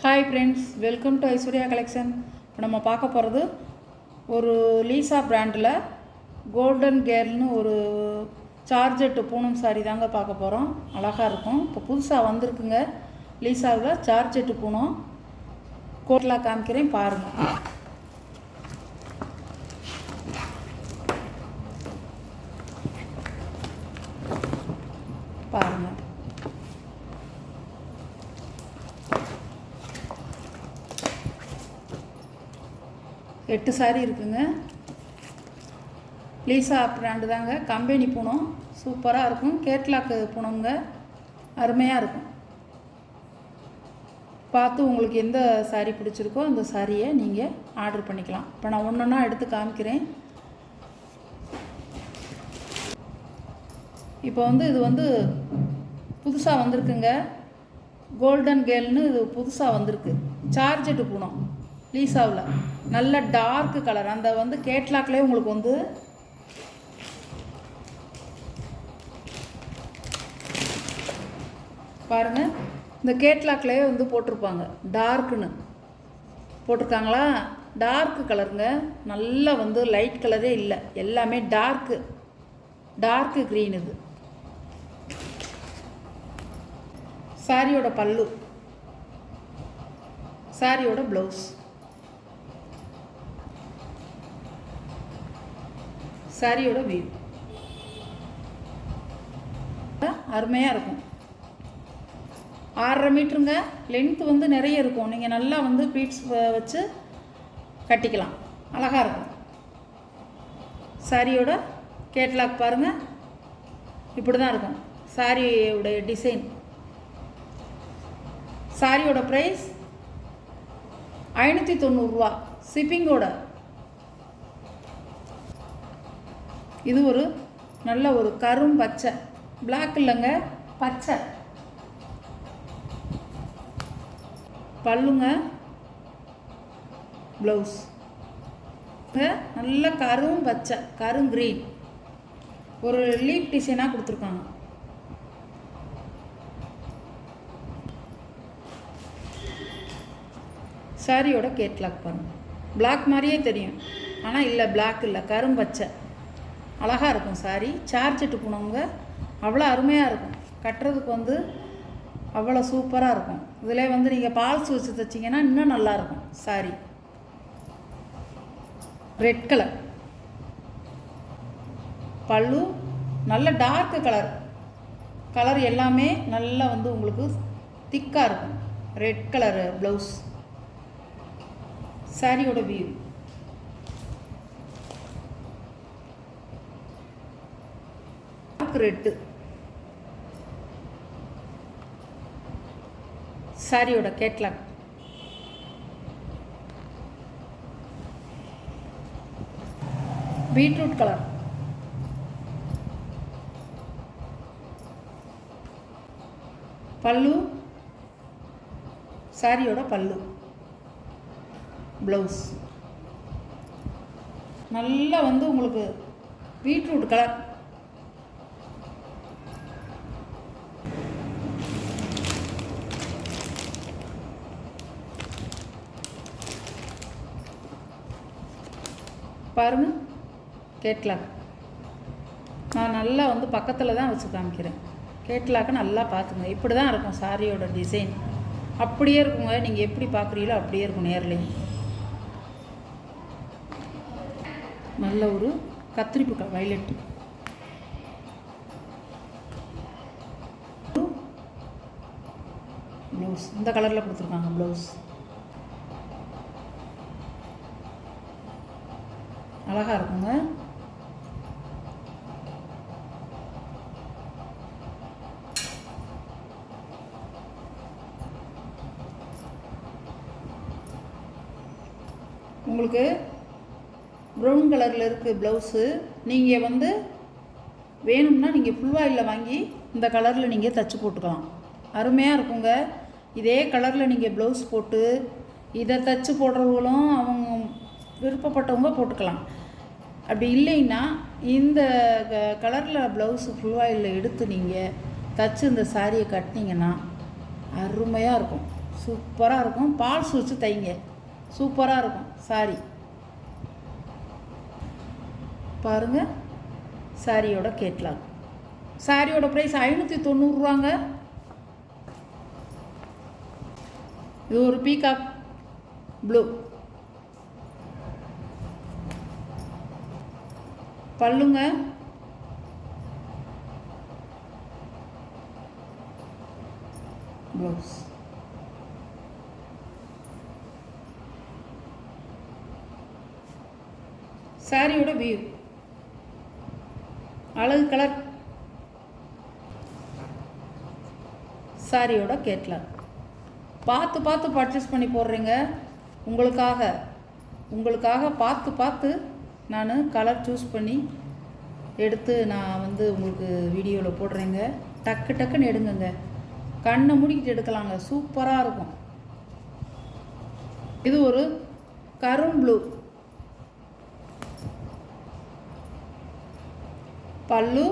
Hi friends, welcome to Aishwarya collection. இப்போ நம்ம பார்க்க போகிறது ஒரு லீசா பிராண்டில் கோல்டன் கேர்ள்னு ஒரு சார்ஜெட்டு பூனம் சாரி தாங்க பார்க்க போகிறோம். அழகாக இருக்கும். இப்போ புதுசாக வந்திருக்குங்க லீசாவில் சார்ஜெட்டு பூனம். கோட்லாக காமிக்கிறேன் பாருங்கள். பாருங்கள், எட்டு சாரி இருக்குங்க. லீசா பிராண்டு தாங்க, கம்பெனி பூனம். சூப்பராக இருக்கும். கேட்லாக்கு பூனங்க, அருமையாக இருக்கும். பார்த்து உங்களுக்கு எந்த சாரீ பிடிச்சிருக்கோ அந்த சாரியை நீங்கள் ஆர்டர் பண்ணிக்கலாம். இப்போ நான் ஒன்று ஒன்றா எடுத்து காமிக்கிறேன். இப்போ இது புதுசாக வந்திருக்குங்க. கோல்டன் கேர்ள்னு இது புதுசாக வந்திருக்கு. சார்ஜெட்டு பூனம் லீசாவில் நல்ல டார்க்கு கலர். அந்த கேட்லாக்லேயே உங்களுக்கு பாருங்கள், இந்த கேட்லாக்லேயே போட்டிருப்பாங்க டார்க்குன்னு போட்டிருக்காங்களா. டார்க்கு கலருங்க. நல்லா லைட் கலரே இல்லை, எல்லாமே டார்க்கு க்ரீன். இது சாரியோட பல்லு, சாரியோட ப்ளவுஸ், சாரியோட வியூ. அருமையாக இருக்கும். 6.5 மீட்டருங்க லென்த்து. நிறைய இருக்கும். நீங்கள் நல்லா பீட்ஸ் வச்சு கட்டிக்கலாம். அழகாக இருக்கும். சாரியோட கேட்லாக் பாருங்கள், இப்படி தான் இருக்கும் சாரியோடைய டிசைன். சாரியோட ப்ரைஸ் 590 ரூபா ஷிப்பிங்கோட. இது ஒரு நல்ல ஒரு கரும் பச்சை, பிளாக் இல்லைங்க, பச்சை பல்லுங்க. ப்ளவுஸ் நல்ல கரும் பச்சை, கரும் க்ரீன், ஒரு லீப் டிசைனாக கொடுத்துருக்காங்க. சாரியோட கேட்லாக் பாருங்கள். பிளாக் மாதிரியே தெரியும், ஆனால் இல்லை, பிளாக் இல்லை, கரும் பச்சை. அழகாக இருக்கும் சாரி. சார்ஜெட்டு பூனவங்க அவ்வளோ அருமையாக இருக்கும். கட்டுறதுக்கு அவ்வளோ சூப்பராக இருக்கும். இதில் நீங்கள் பால்ஸ் வச்சு தைச்சிங்கன்னா இன்னும் நல்லாயிருக்கும் சாரி. ரெட் பல்லு நல்ல டார்க்கு கலர் எல்லாமே நல்லா உங்களுக்கு திக்காக இருக்கும். Red colour blouse. சாரியோட வியூ. ரெட்டு சாரியோட கேட்லாக். Beetroot colour. பல்லு, சாரியோட பல்லு, ப்ளவுஸ். நல்லா உங்களுக்கு பீட்ரூட் கலர். பாருங்கள் கேட்லாக். நான் நல்லா பக்கத்தில் தான் வச்சு காமிக்கிறேன். கேட்லாக்கை நல்லா பார்த்துங்க. இப்படி தான் இருக்கும் சாரியோட டிசைன். அப்படியே இருக்குங்க. நீங்கள் எப்படி பார்க்குறீங்களோ அப்படியே இருக்கும் நேர்லேயும். நல்ல ஒரு கத்திரிப்பு வயலட்டு. ப்ளவுஸ் இந்த கலரில் கொடுத்துருக்காங்க. ப்ளவுஸ் அழகாக இருக்குங்க. உங்களுக்கு ப்ரௌன் கலரில் இருக்குது ப்ளவுஸு. நீங்கள் வேணும்னா நீங்கள் ஃபுல்வாயில் வாங்கி இந்த கலரில் நீங்கள் தைச்சி போட்டுக்கலாம். அருமையாக இருக்குங்க. இதே கலரில் நீங்கள் ப்ளவுஸ் போட்டு இதை தைச்சி போடுறவங்களும் அவங்க விருப்பப்பட்டவங்க போட்டுக்கலாம். அப்படி இல்லைன்னா இந்த கலரில் ப்ளவுஸு ஃபுல்வாயில் எடுத்து நீங்கள் தைச்சி இந்த சாரியை கட்டினீங்கன்னா அருமையாக இருக்கும். சூப்பராக இருக்கும். பால்ஸ் வச்சு தைங்க, சூப்பராக இருக்கும் சாரி. பாருங்கள், சாரியோட கேட்லாக். சாரியோட ப்ரைஸ் 590 ரூபாங்க. இது ஒரு பீகாக் ப்ளூ. பல்லுங்க ப்ளவுஸ். சாரியோட வியூ அழகு கலர். சாரியோட கேட்லாக். பார்த்து பார்த்து பர்ச்சேஸ் பண்ணி போடுறீங்க. உங்களுக்காக பார்த்து நான் கலர் சூஸ் பண்ணி எடுத்து நான் வந்து உங்களுக்கு வீடியோவில் போடுறேங்க. டக்குன்னு எடுங்கங்க, கண்ணை மூடிக்கிட்டு எடுக்கலாங்க, சூப்பராக இருக்கும். இது ஒரு கரும் ப்ளூ. பல்லு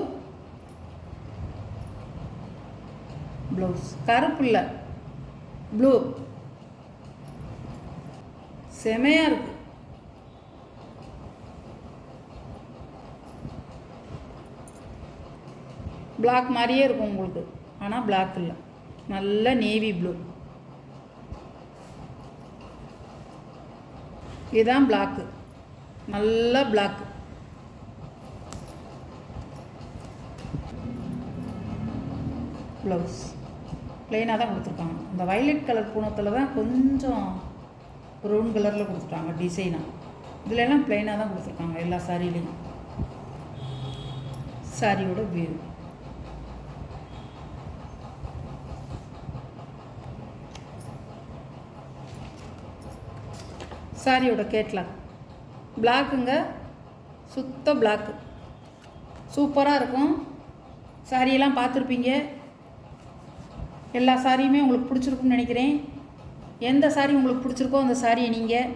ப்ளவுஸ். கருப்பு இல்லை, ப்ளூ. செமையாக இருக்கு. பிளாக் மாதிரியே இருக்கும் உங்களுக்கு, ஆனால் பிளாக் இல்லை, நல்ல நேவி ப்ளூ. இதுதான் பிளாக்கு, நல்ல பிளாக்கு. ப்ளவுஸ் ப்ளைனாக தான் கொடுத்துருக்காங்க. இந்த வைலட் கலர் பூனத்தில் தான் கொஞ்சம் ப்ரௌன் கலரில் கொடுத்துருக்காங்க டிசைனாக. இதிலெல்லாம் ப்ளைனாக தான் கொடுத்துருக்காங்க எல்லா சாரிலையும். சாரியோட வியூ. சாரியோட கேட்லாக். பிளாக்குங்க, சுத்த பிளாக்கு, சூப்பராக இருக்கும். சாரியெல்லாம் பார்த்துருப்பீங்க. எல்லா சாரியுமே உங்களுக்கு பிடிச்சிருக்குன்னு நினைக்கிறேன். எந்த சாரி உங்களுக்கு பிடிச்சிருக்கோ அந்த சாரியை நீங்கள்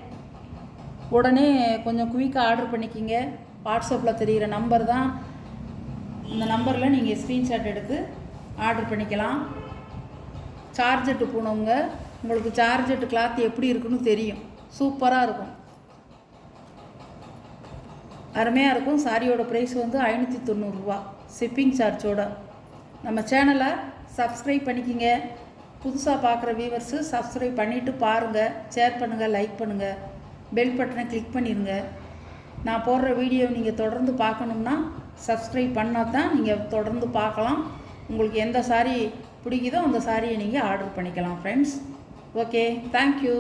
உடனே கொஞ்சம் குயிக்காக ஆர்டர் பண்ணிக்கிங்க. வாட்ஸ்அப்பில் தெரிகிற நம்பர் தான், இந்த நம்பரில் நீங்கள் ஸ்க்ரீன்ஷாட் எடுத்து ஆர்டர் பண்ணிக்கலாம். சார்ஜெட்டு போனவங்க உங்களுக்கு சார்ஜெட்டு கிளாத் எப்படி இருக்குன்னு தெரியும். சூப்பராக இருக்கும், அருமையாக இருக்கும். சாரியோட ப்ரைஸ் வந்து 590 ரூபா, ஷிப்பிங் சார்ஜோட. நம்ம சேனலை சப்ஸ்கிரைப் பண்ணிக்கிங்க. புதுசாக பார்க்குற வியூவர்ஸு சப்ஸ்கிரைப் பண்ணிவிட்டு பாருங்கள், ஷேர் பண்ணுங்கள், லைக் பண்ணுங்கள், பெல் பட்டனை கிளிக் பண்ணிடுங்க. நான் போடுற வீடியோ நீங்கள் தொடர்ந்து பார்க்கணும்னா சப்ஸ்கிரைப் பண்ணால் தான் நீங்கள் தொடர்ந்து பார்க்கலாம். உங்களுக்கு எந்த சாரி பிடிக்குதோ அந்த சாரியை நீங்கள் ஆர்டர் பண்ணிக்கலாம் ஃப்ரெண்ட்ஸ். Okay, thank you.